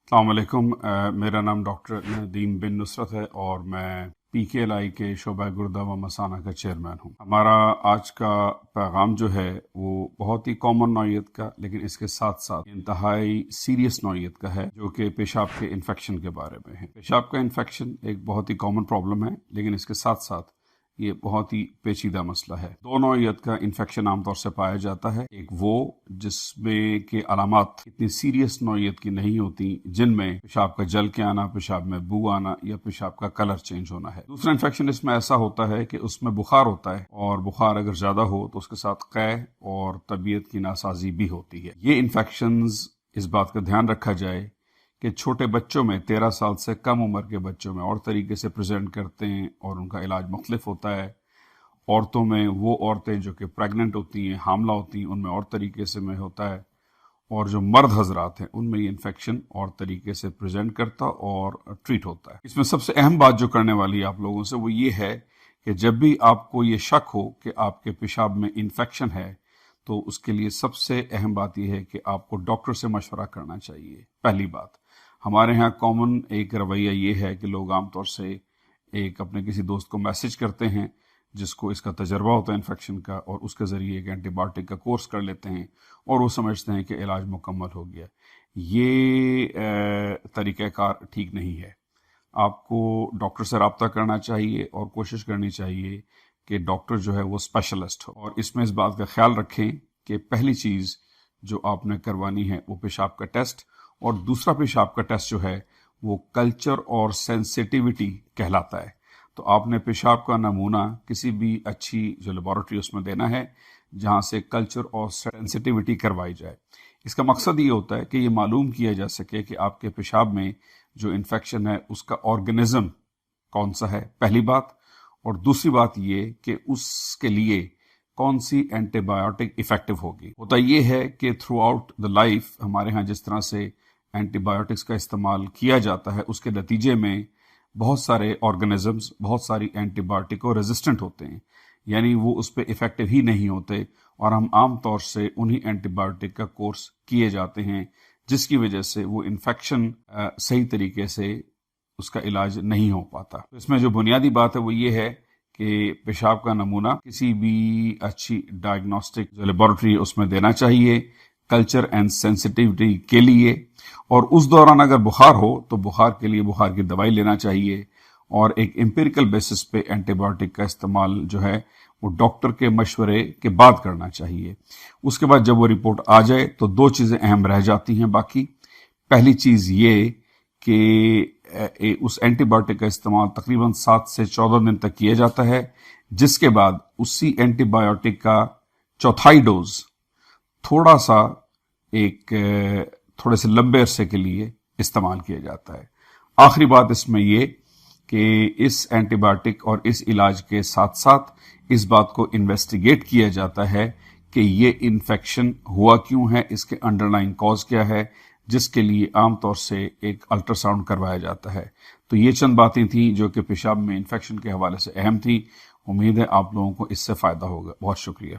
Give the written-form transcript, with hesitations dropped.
अस्सलाम वालेकुम। मेरा नाम डॉक्टर नदीम बिन नुसरत है और मैं PKLI के शोबा गुर्दा व मसाना का चेयरमैन हूँ। हमारा आज का पैगाम जो है वो बहुत ही कॉमन नौइयत का, लेकिन इसके साथ साथ इंतहाई सीरियस नौइयत का है, जो कि पेशाब के इन्फेक्शन के बारे में है। पेशाब का इन्फेक्शन एक बहुत ही कॉमन प्रॉब्लम है, लेकिन इसके साथ साथ ये बहुत ही पेचीदा मसला है। दो नौइयत का इन्फेक्शन आमतौर से पाया जाता है। एक वो जिसमें के अलामात इतनी सीरियस नौइयत की नहीं होती, जिनमें पेशाब का जल के आना, पेशाब में बू आना या पेशाब का कलर चेंज होना है। दूसरा इन्फेक्शन इसमें ऐसा होता है कि उसमें बुखार होता है, और बुखार अगर ज्यादा हो तो उसके साथ कै और तबीयत की नासाजी भी होती है। ये इन्फेक्शंस, इस बात का ध्यान रखा जाए कि छोटे बच्चों में, 13 साल से कम उम्र के बच्चों में और तरीके से प्रेजेंट करते हैं और उनका इलाज मुख्तलिफ होता है। औरतों में, वो औरतें जो कि प्रेग्नेंट होती हैं, हामला होती हैं, उनमें और तरीके से में होता है। और जो मर्द हजरात हैं उनमें ये इन्फेक्शन और तरीके से प्रेजेंट करता और ट्रीट होता है। इसमें सबसे अहम बात जो करने वाली है आप लोगों से वो ये है कि जब भी आपको ये शक हो कि आपके पेशाब में इन्फेक्शन है, तो उसके लिए सबसे अहम बात यह है कि आपको डॉक्टर से मशवरा करना चाहिए। पहली बात, हमारे यहाँ कॉमन एक रवैया ये है कि लोग आमतौर से एक अपने किसी दोस्त को मैसेज करते हैं जिसको इसका तजर्बा होता है इन्फेक्शन का, और उसके ज़रिए एक एंटीबायोटिक का कोर्स कर लेते हैं और वो समझते हैं कि इलाज मुकम्मल हो गया। ये तरीक़ाकार ठीक नहीं है। आपको डॉक्टर से रब्ता करना चाहिए और कोशिश करनी चाहिए कि डॉक्टर जो है वो स्पेशलिस्ट हो। और इसमें इस बात का ख्याल रखें कि पहली चीज़ जो आपने करवानी है वो पेशाब का टेस्ट, और दूसरा पेशाब का टेस्ट जो है वो कल्चर और सेंसिटिविटी कहलाता है। तो आपने पेशाब का नमूना किसी भी अच्छी जो लेबॉरेटरी उसमें देना है जहाँ से कल्चर और सेंसिटिविटी करवाई जाए। इसका मकसद ये होता है कि ये मालूम किया जा सके कि आपके पेशाब में जो इन्फेक्शन है उसका ऑर्गेनिज्म कौन सा है, पहली बात। और दूसरी बात ये कि उसके लिए कौन सी एंटीबायोटिक इफेक्टिव होगी। होता ये है कि थ्रू आउट द लाइफ हमारे यहाँ जिस तरह से एंटीबायोटिक्स का इस्तेमाल किया जाता है, उसके नतीजे में बहुत सारे ऑर्गेनिजम्स बहुत सारी एंटीबायोटिक को रेजिस्टेंट होते हैं, यानी वो उस पर इफेक्टिव ही नहीं होते, और हम आम तौर से उन्हीं एंटीबायोटिक का कोर्स किए जाते हैं, जिसकी वजह से वो इन्फेक्शन सही तरीके से उसका इलाज नहीं हो पाता। तो इसमें जो बुनियादी बात है वो ये है कि पेशाब का नमूना किसी भी अच्छी डायग्नोस्टिक जो लेबॉरेटरी है उसमें देना चाहिए कल्चर एंड सेंसिटिविटी के लिए। और उस दौरान अगर बुखार हो तो बुखार के लिए बुखार की दवाई लेना चाहिए, और एक एम्पिरिकल बेसिस पे एंटीबायोटिक का इस्तेमाल जो है वो डॉक्टर के मशवरे के बाद करना चाहिए। उसके बाद जब वो रिपोर्ट आ जाए तो दो चीज़ें अहम रह जाती हैं बाकी। पहली चीज़ ये कि उस एंटीबायोटिक का इस्तेमाल तकरीबन 7 से 14 दिन तक किया जाता है, जिसके बाद उसी एंटीबायोटिक का चौथाई डोज थोड़ा सा थोड़े से लंबे अरसे के लिए इस्तेमाल किया जाता है। आखिरी बात इसमें ये कि इस एंटीबायोटिक और इस इलाज के साथ साथ इस बात को इन्वेस्टिगेट किया जाता है कि ये इन्फेक्शन हुआ क्यों है, इसके अंडरलाइन कॉज क्या है, जिसके लिए आमतौर से एक अल्ट्रासाउंड करवाया जाता है। तो ये चंद बातें थी जो कि पेशाब में इन्फेक्शन के हवाले से अहम थी। उम्मीद है आप लोगों को इससे फ़ायदा होगा। बहुत शुक्रिया।